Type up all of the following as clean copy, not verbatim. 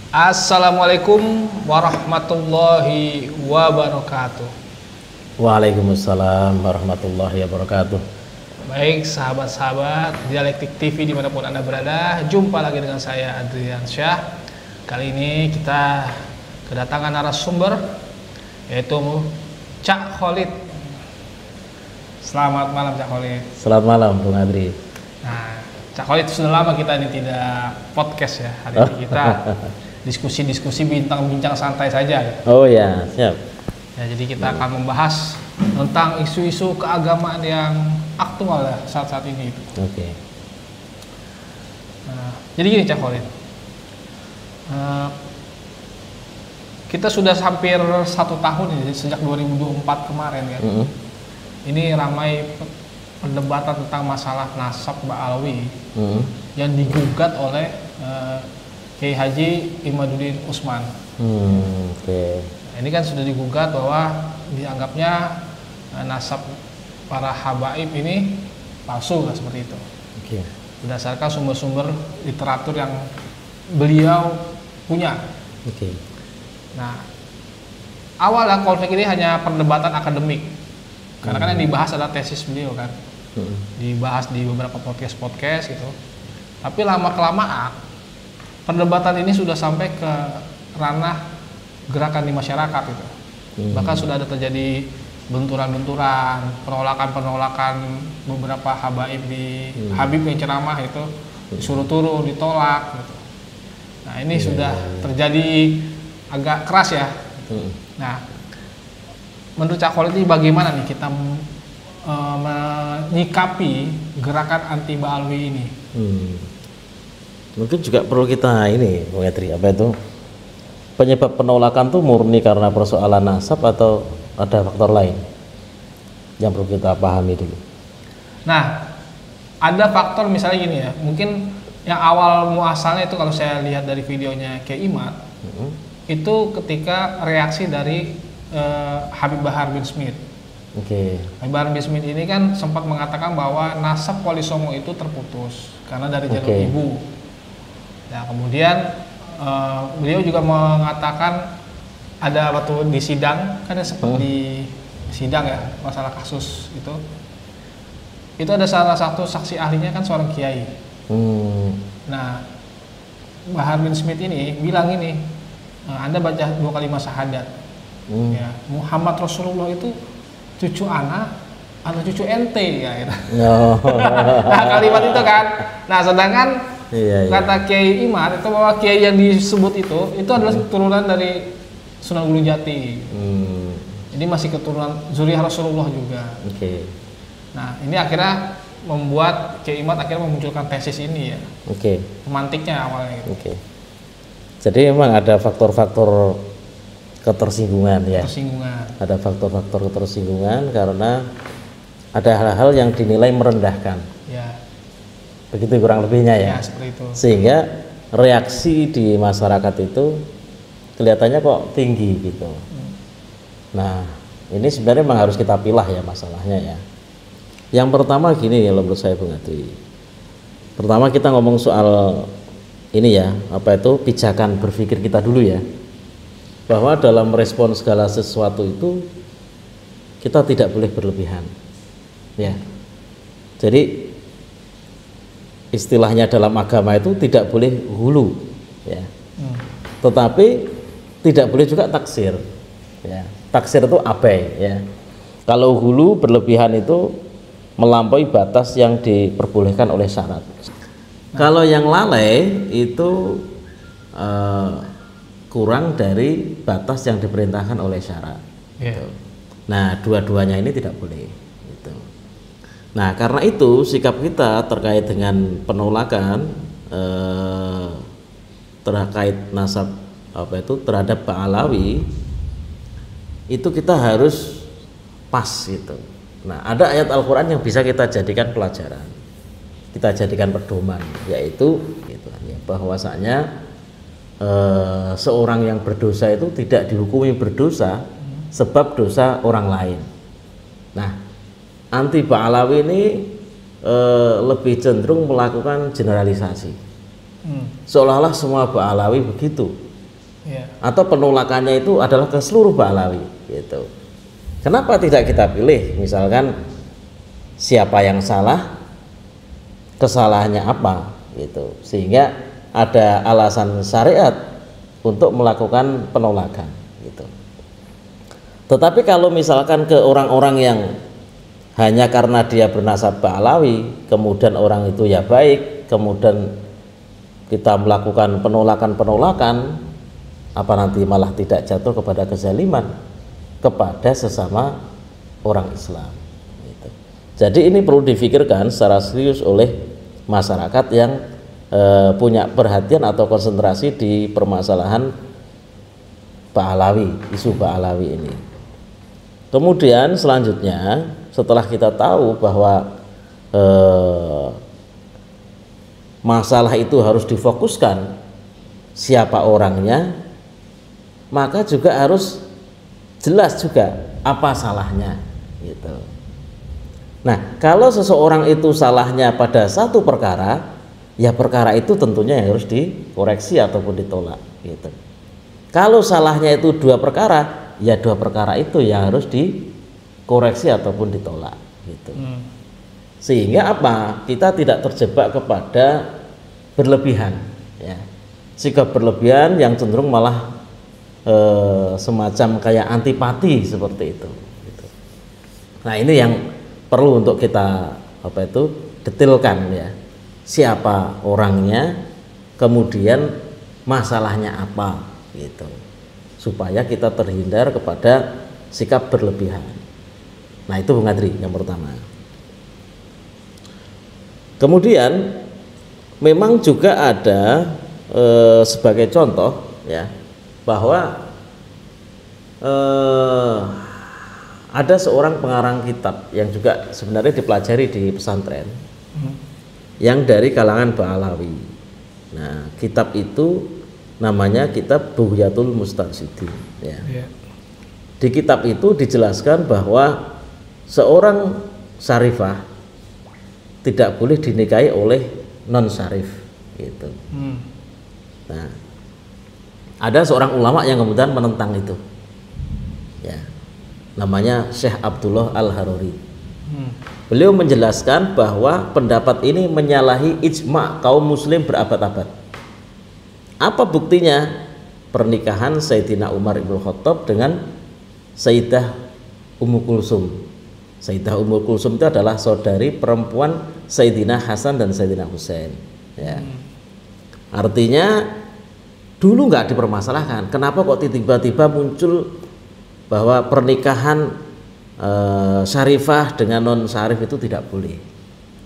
Assalamualaikum warahmatullahi wabarakatuh. Waalaikumsalam warahmatullahi wabarakatuh. Baik sahabat-sahabat Dialektik TV dimanapun Anda berada, jumpa lagi dengan saya Adrian Syah. Kali ini kita kedatangan narasumber, yaitu Cak Khalid. Selamat malam Cak Khalid. Selamat malam Bung Adri. Nah, Cak Khalid, sudah lama kita ini tidak podcast ya. Hari ini kita diskusi-diskusi bincang santai saja. Oh ya, siap. Ya, jadi kita akan membahas tentang isu-isu keagamaan yang aktual ya saat-saat ini. Oke. Nah, jadi gini Cak Khalid, kita sudah hampir 1 tahun ini sejak 2024 kemarin kan. Ini ramai perdebatan tentang masalah nasab Ba'alawi yang digugat oleh Kiai Haji Imaduddin Utsman. Oke. Ini kan sudah digugat bahwa dianggapnya nasab para habaib ini palsu, kan, seperti itu. Oke. Berdasarkan sumber-sumber literatur yang beliau punya. Oke. Nah, awalnya konflik ini hanya perdebatan akademik, karena kan yang dibahas adalah tesis beliau kan, dibahas di beberapa podcast gitu. Tapi lama-kelamaan perdebatan ini sudah sampai ke ranah gerakan di masyarakat gitu. Bahkan sudah ada terjadi benturan-benturan, penolakan beberapa habaib di Habib yang ceramah itu disuruh turun, ditolak gitu. Nah, ini sudah terjadi agak keras ya. Nah, menurut Cak Khalid ini bagaimana nih kita menyikapi gerakan anti Ba'alawi ini? Mungkin juga perlu kita ini, Bung Adri, apa itu? Penyebab penolakan tuh murni karena persoalan nasab atau ada faktor lain yang perlu kita pahami dulu? Nah, ada faktor misalnya gini ya, mungkin yang awal muasalnya itu kalau saya lihat dari videonya Kiai Imad, itu ketika reaksi dari Habib Bahar bin Smith. Habib Bahar bin Smith ini kan sempat mengatakan bahwa nasab Wali Songo itu terputus karena dari jalur ibu. Nah, kemudian beliau juga mengatakan ada waktu di sidang, kan sempat di sidang ya masalah kasus itu ada salah satu saksi ahlinya kan seorang kiai. Nah, Bahar bin Smith ini bilang ini, Anda baca 2 kalimat syahadat, ya, Muhammad Rasulullah itu cucu anak atau cucu ente ya gitu. Nah, kalimat itu kan. Nah, sedangkan kata Kiai Imad itu bahwa kiai yang disebut itu adalah keturunan dari Sunan Gunung Jati. Jadi masih keturunan zuriyah Rasulullah juga. Nah, ini akhirnya membuat Kiai Imad akhirnya memunculkan tesis ini ya. Pemantiknya awalnya gitu. Jadi memang ada faktor-faktor ketersinggungan ya. Ada faktor-faktor ketersinggungan karena ada hal-hal yang dinilai merendahkan. Ya. Begitu kurang lebihnya ya. Seperti itu. Sehingga reaksi di masyarakat itu kelihatannya kok tinggi gitu. Nah, ini sebenarnya memang harus kita pilah ya masalahnya ya. Yang pertama gini ya menurut saya Bung Adi. Pertama kita ngomong soal ini ya, apa itu pijakan berpikir kita dulu ya. Bahwa dalam respon segala sesuatu itu kita tidak boleh berlebihan. Ya. Jadi istilahnya dalam agama itu tidak boleh hulu ya. Tetapi tidak boleh juga taksir ya. Taksir itu abai ya. Kalau hulu berlebihan itu melampaui batas yang diperbolehkan oleh syarat. Kalau yang lalai itu kurang dari batas yang diperintahkan oleh syarat. Gitu. Nah, dua-duanya ini tidak boleh gitu. Nah, karena itu sikap kita terkait dengan penolakan terkait nasab terhadap Ba'alawi itu kita harus pas gitu. Nah, ada ayat Al-Quran yang bisa kita jadikan pelajaran, kita jadikan pedoman, yaitu gitu, ya, bahwasanya seorang yang berdosa itu tidak dihukumi berdosa sebab dosa orang lain. Nah, anti Ba'alawi ini lebih cenderung melakukan generalisasi, seolah-olah semua Ba'alawi begitu. Iya. Atau penolakannya itu adalah ke seluruh Ba'alawi gitu. Kenapa tidak kita pilih misalkan siapa yang salah, kesalahannya apa gitu, sehingga ada alasan syariat untuk melakukan penolakan gitu. Tetapi kalau misalkan ke orang-orang yang hanya karena dia bernasab Ba'alawi, kemudian orang itu ya baik, kemudian kita melakukan penolakan-penolakan, apa nanti malah tidak jatuh kepada kezaliman kepada sesama orang Islam gitu. Jadi ini perlu difikirkan secara serius oleh masyarakat yang punya perhatian atau konsentrasi di permasalahan Ba'alawi, isu Ba'alawi ini. Kemudian selanjutnya setelah kita tahu bahwa masalah itu harus difokuskan siapa orangnya, maka juga harus jelas juga apa salahnya gitu. Nah, kalau seseorang itu salahnya pada satu perkara, ya perkara itu tentunya yang harus dikoreksi ataupun ditolak gitu. Kalau salahnya itu dua perkara, ya dua perkara itu yang harus dikoreksi ataupun ditolak gitu. Sehingga apa? Kita tidak terjebak kepada berlebihan ya. Sikap berlebihan yang cenderung malah semacam kayak antipati seperti itu gitu. Nah, ini yang perlu untuk kita detilkan ya. Siapa orangnya, kemudian masalahnya apa gitu. Supaya kita terhindar kepada sikap berlebihan. Nah, itu Bung Adri yang pertama. Kemudian memang juga ada sebagai contoh ya, bahwa ada seorang pengarang kitab yang juga sebenarnya dipelajari di pesantren yang dari kalangan Ba'alawi. Nah, kitab itu namanya kitab Bughyatul Mustarsyidin ya. Di kitab itu dijelaskan bahwa seorang syarifah tidak boleh dinikahi oleh non syarif gitu. Nah, ada seorang ulama yang kemudian menentang itu ya, namanya Syekh Abdullah Al-Haruri. Beliau menjelaskan bahwa pendapat ini menyalahi ijma' kaum muslim berabad-abad. Apa buktinya? Pernikahan Sayyidina Umar ibn Khattab dengan Sayyidah Ummu Kulsum. Sayyidah Ummu Kulsum itu adalah saudari perempuan Sayyidina Hasan dan Sayyidina Husain ya. Artinya dulu nggak dipermasalahkan. Kenapa kok tiba-tiba muncul bahwa pernikahan syarifah dengan non syarif itu tidak boleh?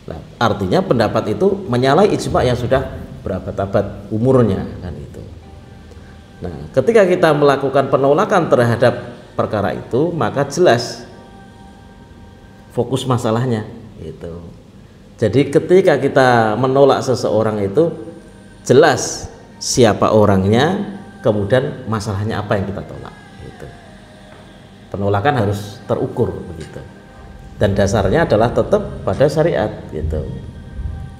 Nah, artinya pendapat itu menyalahi ijma yang sudah berabad-abad umurnya kan itu. Nah, ketika kita melakukan penolakan terhadap perkara itu, maka jelas fokus masalahnya gitu. Jadi ketika kita menolak seseorang itu jelas siapa orangnya, kemudian masalahnya apa yang kita tolak gitu. Penolakan harus terukur begitu. Dan dasarnya adalah tetap pada syariat gitu.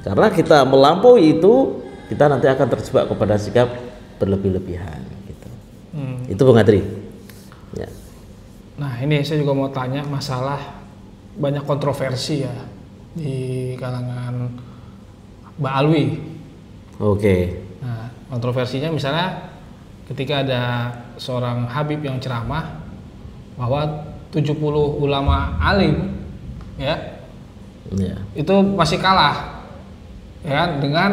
Karena kita melampaui itu, kita nanti akan terjebak kepada sikap berlebih-lebihan gitu. Itu Bung Adri ya. Nah, ini saya juga mau tanya masalah banyak kontroversi ya di kalangan Ba'alawi. Oke. Nah, kontroversinya misalnya ketika ada seorang habib yang ceramah bahwa 70 ulama alim ya, itu masih kalah ya kan, dengan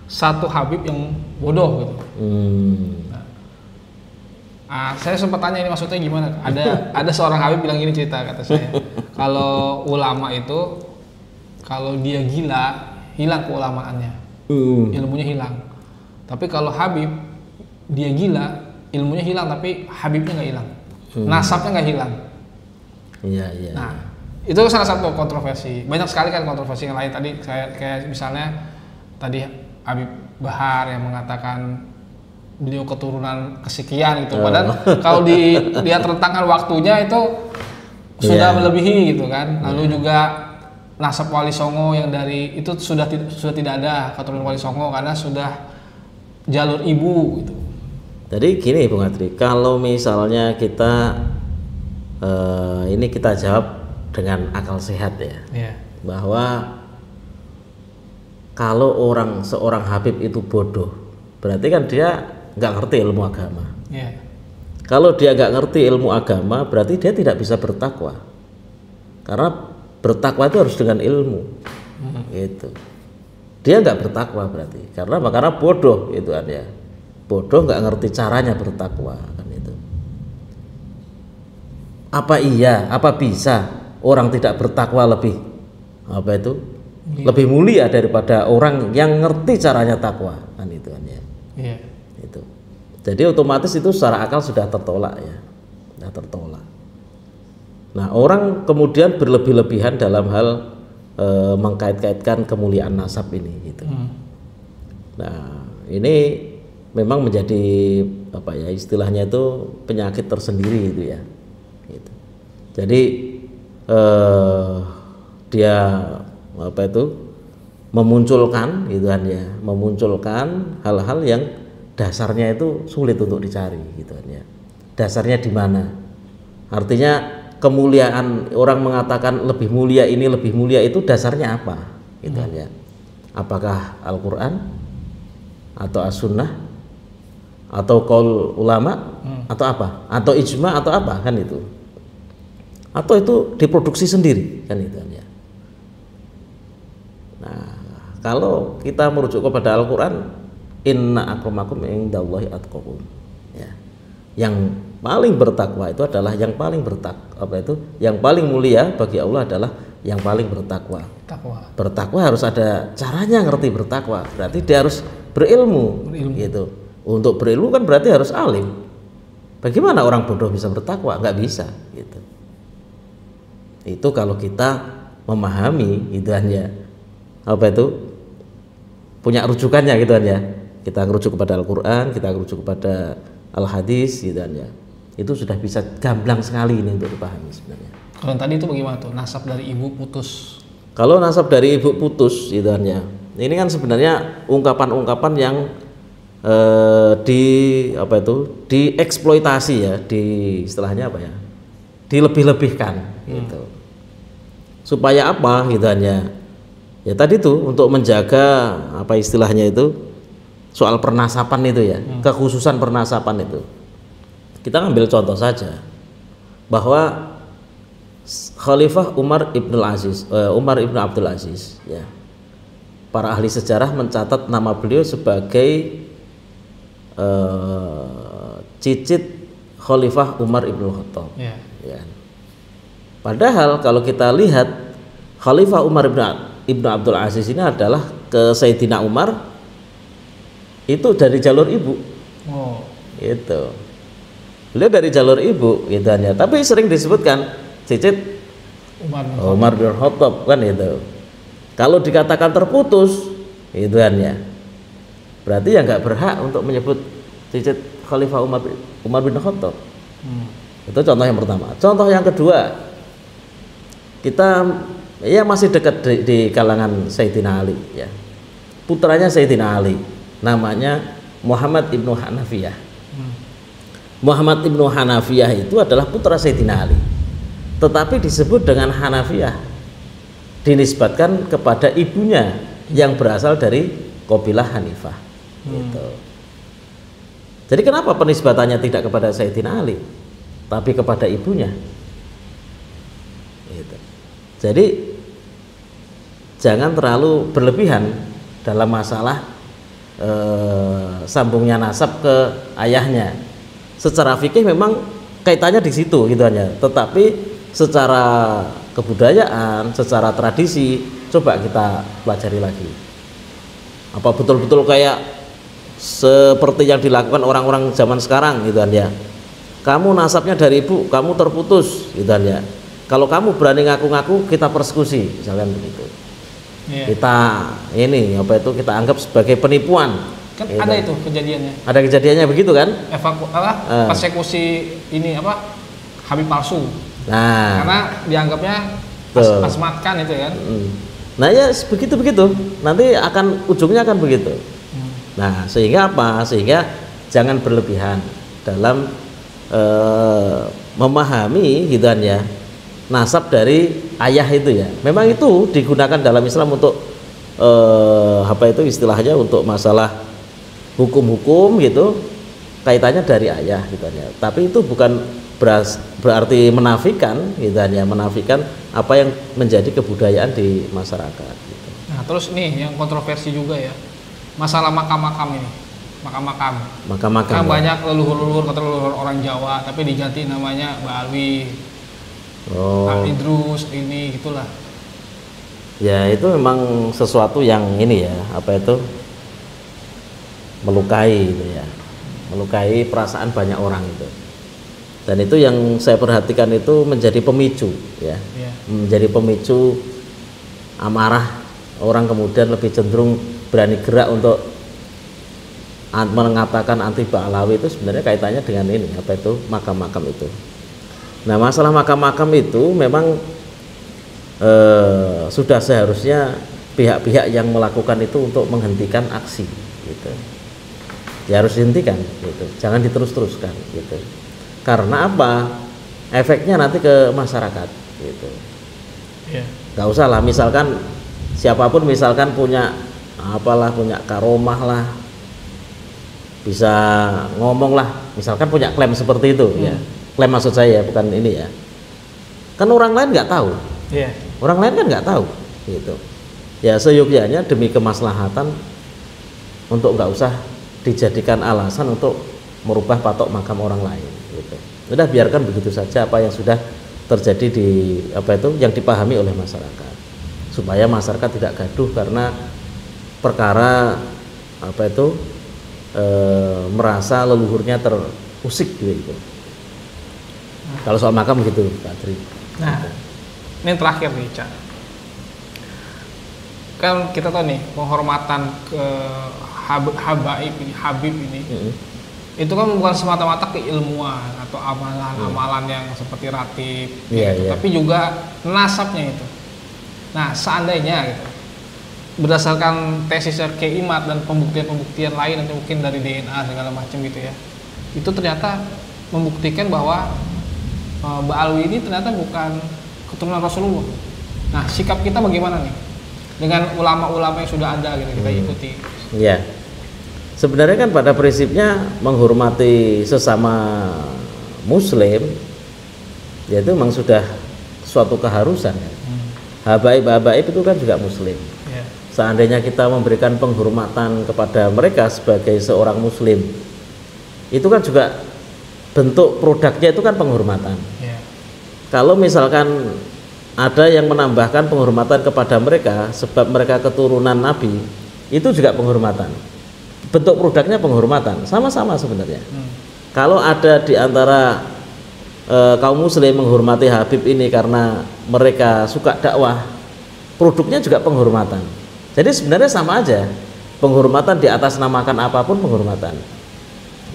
satu habib yang bodoh gitu. Nah, saya sempat tanya ini maksudnya gimana? Ada seorang habib bilang gini, cerita kata saya, kalau ulama itu kalau dia gila hilang keulamaannya, ilmunya hilang. Tapi kalau habib dia gila, ilmunya hilang tapi habibnya nggak hilang, nasabnya nggak hilang. Iya. Nah, itu salah satu kontroversi. Banyak sekali kan kontroversi yang lain tadi, kayak misalnya tadi Habib Bahar yang mengatakan beliau keturunan kesekian gitu. Padahal kalau dilihat rentangkan waktunya itu sudah melebihi gitu kan. Lalu juga nasab Wali Songo yang dari itu sudah tidak ada keturunan Wali Songo karena sudah jalur ibu gitu. Jadi gini Bung Adri, kalau misalnya kita ini kita jawab dengan akal sehat ya, bahwa kalau seorang Habib itu bodoh, berarti kan dia nggak ngerti ilmu agama. Kalau dia nggak ngerti ilmu agama, berarti dia tidak bisa bertakwa. Karena bertakwa itu harus dengan ilmu. Gitu. Dia nggak bertakwa berarti. Karena bodoh itu kan ya. Bodoh nggak ngerti caranya bertakwa kan itu. Apa bisa orang tidak bertakwa lebih lebih mulia daripada orang yang ngerti caranya takwa kan itu kan ya. Itu. Jadi otomatis itu secara akal sudah tertolak ya. Sudah tertolak. Nah, orang kemudian berlebih-lebihan dalam hal mengkait-kaitkan kemuliaan nasab ini gitu. Nah, ini memang menjadi istilahnya itu penyakit tersendiri itu ya. Gitu. Jadi dia memunculkan gitu kan ya, memunculkan hal-hal yang dasarnya itu sulit untuk dicari gitu kan ya. Dasarnya di mana? Artinya kemuliaan, orang mengatakan lebih mulia ini lebih mulia itu dasarnya apa gitu kan ya. Apakah Al-Qur'an atau As-Sunnah atau qaul ulama atau apa, atau ijma atau apa kan itu, atau itu diproduksi sendiri kan itu kan ya. Nah, kalau kita merujuk kepada Al-Qur'an, inna akramakum indallahi atqakum ya. Yang paling bertakwa itu adalah yang paling yang paling mulia bagi Allah adalah yang paling bertakwa. Bertakwa harus ada caranya, ngerti bertakwa. Berarti dia harus berilmu. Gitu. Untuk berilmu kan berarti harus alim. Bagaimana orang bodoh bisa bertakwa? Nggak bisa gitu. Itu kalau kita memahami gitu ya. Punya rujukannya gitu ya. Kita merujuk kepada Al-Qur'an, kita merujuk kepada Al-Hadis gitu ya. Itu sudah bisa gamblang sekali ini untuk dipahami sebenarnya. Kalau tadi itu bagaimana tuh, nasab dari ibu putus? Kalau nasab dari ibu putus gitu ya, ini kan sebenarnya ungkapan-ungkapan yang dieksploitasi ya, istilahnya apa ya, dilebih-lebihkan gitu. Supaya apa gitu ya? Ya tadi tuh untuk menjaga apa istilahnya itu, soal pernasapan itu ya, kekhususan pernasapan itu. Kita ambil contoh saja bahwa Khalifah Umar ibn Abdul Aziz ya, para ahli sejarah mencatat nama beliau sebagai cicit Khalifah Umar ibn Khattab ya. Padahal kalau kita lihat Khalifah Umar ibn Abdul Aziz ini adalah ke Sayyidina Umar itu dari jalur ibu. Itu beliau dari jalur ibu gitu ya, tapi sering disebutkan cicit Umar bin Khattab kan itu. Kalau dikatakan terputus gitu ya, berarti ya nggak berhak untuk menyebut cicit Khalifah Umar bin Khattab. Itu contoh yang pertama. Contoh yang kedua, kita ya masih dekat di kalangan Sayyidina Ali ya, putranya Sayyidina Ali namanya Muhammad ibnu Hanafiyah. Muhammad ibnu Hanafiyah itu adalah putra Sayyidina Ali, tetapi disebut dengan Hanafiyah dinisbatkan kepada ibunya yang berasal dari kabilah Hanifah. Gitu. Jadi kenapa penisbatannya tidak kepada Sayyidina Ali, tapi kepada ibunya? Gitu. Jadi jangan terlalu berlebihan dalam masalah sambungnya nasab ke ayahnya. Secara fikih memang kaitannya di situ gitu aja, tetapi secara kebudayaan, secara tradisi coba kita pelajari lagi. Apa betul-betul kayak seperti yang dilakukan orang-orang zaman sekarang gitu kan ya. Kamu nasabnya dari ibu, kamu terputus gitu kan ya. Kalau kamu berani ngaku-ngaku, kita persekusi misalkan begitu. Kita kita anggap sebagai penipuan. Kan gitu. Ada itu kejadiannya. Ada kejadiannya begitu kan? Persekusi ini Habib palsu. Nah, karena dianggapnya asmatkan itu kan. Nah ya begitu. Nanti ujungnya akan begitu. Nah sehingga apa? Sehingga jangan berlebihan dalam memahami gitu kan ya, nasab dari ayah itu ya. Memang itu digunakan dalam Islam untuk apa itu istilahnya, untuk masalah hukum-hukum gitu, kaitannya dari ayah gitu kan ya. Tapi itu bukan berarti menafikan gitu kan ya, menafikan apa yang menjadi kebudayaan di masyarakat gitu. Nah, terus nih yang kontroversi juga ya, masalah makam-makam ini. Makam-makam kan ya. banyak leluhur-leluhur, kata leluhur orang Jawa tapi diganti namanya Ba'alwi, Pak Idrus, ini gitulah ya. Itu memang sesuatu yang ini ya, apa itu, melukai gitu ya, melukai perasaan banyak orang itu. Dan itu yang saya perhatikan itu menjadi pemicu ya, menjadi pemicu amarah orang, kemudian lebih cenderung berani gerak untuk mengatakan anti Ba'alawi. Itu sebenarnya kaitannya dengan ini, apa itu, makam-makam itu. Nah, masalah makam-makam itu memang sudah seharusnya pihak-pihak yang melakukan itu untuk menghentikan aksi gitu. Ya harus dihentikan gitu, jangan diterus-teruskan gitu. Karena apa? Efeknya nanti ke masyarakat gitu. Gak usah lah, misalkan siapapun misalkan punya apalah, punya karomah lah, bisa ngomong lah, misalkan punya klaim seperti itu ya, klaim maksud saya, bukan ini ya, kan orang lain nggak tahu, orang lain kan nggak tahu gitu ya. Seyogyanya demi kemaslahatan untuk nggak usah dijadikan alasan untuk merubah patok makam orang lain gitu. Udah biarkan begitu saja apa yang sudah terjadi di apa itu, yang dipahami oleh masyarakat, supaya masyarakat tidak gaduh karena perkara apa itu, merasa leluhurnya terusik gitu. Kalau soal makam gitu, Pak Tri. Nah, ini terakhir nih, Cak. Kan kita tahu nih penghormatan ke Habib ini, itu kan bukan semata-mata keilmuan atau amalan-amalan yang seperti ratib, tapi juga nasabnya itu. Nah, seandainya gitu, berdasarkan tesis Kiai Imad dan pembuktian-pembuktian lain, nanti mungkin dari DNA segala macam gitu ya, itu ternyata membuktikan bahwa Ba'alwi ini ternyata bukan keturunan Rasulullah. Nah, sikap kita bagaimana nih dengan ulama-ulama yang sudah ada gitu, kita ikuti? Ya, sebenarnya kan pada prinsipnya menghormati sesama Muslim, ya itu memang sudah suatu keharusan ya. Habaib itu kan juga Muslim. Seandainya kita memberikan penghormatan kepada mereka sebagai seorang Muslim, itu kan juga bentuk produknya itu kan penghormatan. Kalau misalkan ada yang menambahkan penghormatan kepada mereka sebab mereka keturunan Nabi, itu juga penghormatan. Bentuk produknya penghormatan, sama-sama sebenarnya. Kalau ada di antara kaum Muslim menghormati Habib ini karena mereka suka dakwah, produknya juga penghormatan. Jadi sebenarnya sama aja, penghormatan di atas namakan apapun penghormatan.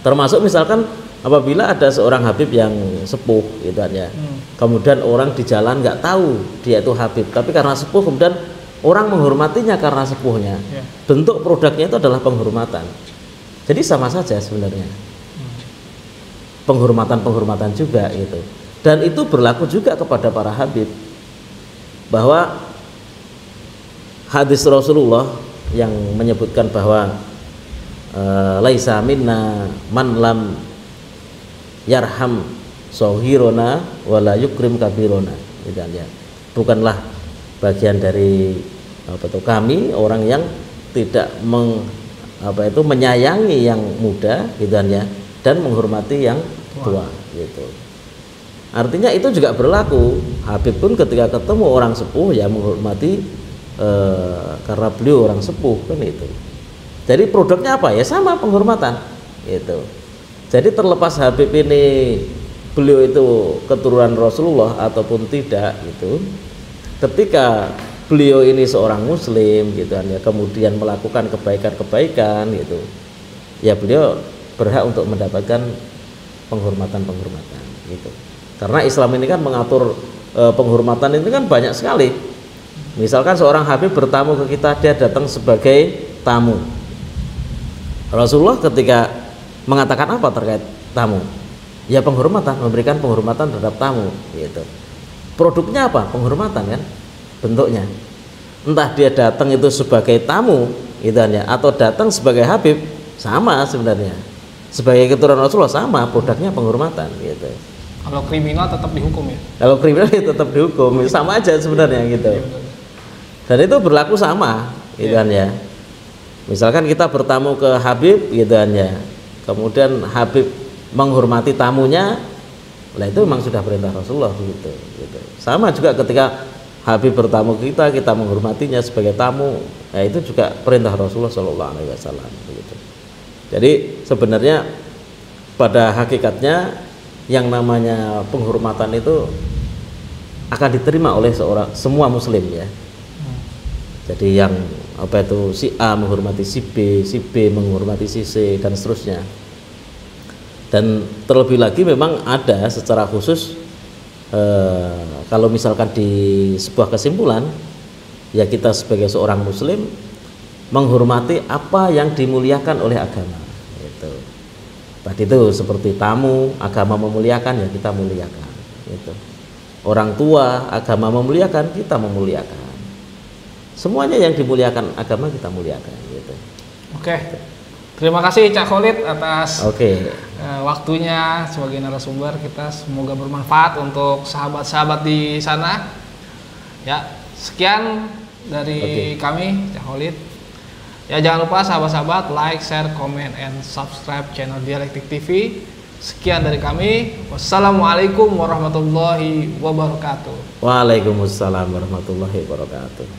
Termasuk misalkan apabila ada seorang Habib yang sepuh gitu aja, kemudian orang di jalan nggak tahu dia itu Habib, tapi karena sepuh kemudian orang menghormatinya karena sepuhnya, bentuk produknya itu adalah penghormatan. Jadi sama saja sebenarnya, penghormatan juga itu. Dan itu berlaku juga kepada para Habib, bahwa hadis Rasulullah yang menyebutkan bahwa laisa minna man lam yarham sohirona wala yukrim kabirona, gitu ya. Bukanlah bagian dari kami orang yang tidak menyayangi yang muda, gitu ya, dan menghormati yang tua gitu. Artinya itu juga berlaku. Habib pun ketika ketemu orang sepuh ya menghormati karena beliau orang sepuh kan itu. Jadi produknya apa ya, sama penghormatan itu. Jadi terlepas Habib ini beliau itu keturunan Rasulullah ataupun tidak gitu, ketika beliau ini seorang Muslim gitu kan ya, kemudian melakukan kebaikan-kebaikan gitu, ya beliau berhak untuk mendapatkan penghormatan gitu. Karena Islam ini kan mengatur penghormatan itu kan banyak sekali. Misalkan seorang Habib bertamu ke kita, dia datang sebagai tamu. Rasulullah ketika mengatakan apa terkait tamu? Ya penghormatan, memberikan penghormatan terhadap tamu gitu. Produknya apa? Penghormatan kan bentuknya. Entah dia datang itu sebagai tamu gitu ya, atau datang sebagai habib, sama sebenarnya. Sebagai keturunan Rasulullah sama, produknya penghormatan gitu. Kalau kriminal tetap dihukum ya. Kalau kriminal ya tetap dihukum, sama aja sebenarnya gitu. Dan itu berlaku sama gitu kan ya. Misalkan kita bertamu ke habib gitu kan ya. Kemudian habib menghormati tamunya, lah itu memang sudah perintah Rasulullah gitu. Sama juga ketika habib bertamu kita menghormatinya sebagai tamu, ya itu juga perintah Rasulullah Shallallahu Alaihi Wasallam gitu. Jadi sebenarnya pada hakikatnya yang namanya penghormatan itu akan diterima oleh semua muslim ya. Jadi yang apa itu si A menghormati si B menghormati si C dan seterusnya. Dan terlebih lagi memang ada secara khusus kalau misalkan di sebuah kesimpulan ya kita sebagai seorang muslim menghormati apa yang dimuliakan oleh agama gitu. Tadi itu seperti tamu, agama memuliakan ya kita muliakan gitu. Orang tua, agama memuliakan, kita memuliakan. Semuanya yang dimuliakan agama kita muliakan gitu. Oke. Terima kasih Cak Khalid atas waktunya sebagai narasumber. Kita semoga bermanfaat untuk sahabat-sahabat di sana. Ya, sekian dari kami Cak Khalid. Ya, jangan lupa sahabat-sahabat like, share, comment, and subscribe channel Dialektik TV. Sekian dari kami. Wassalamualaikum warahmatullahi wabarakatuh. Waalaikumsalam warahmatullahi wabarakatuh.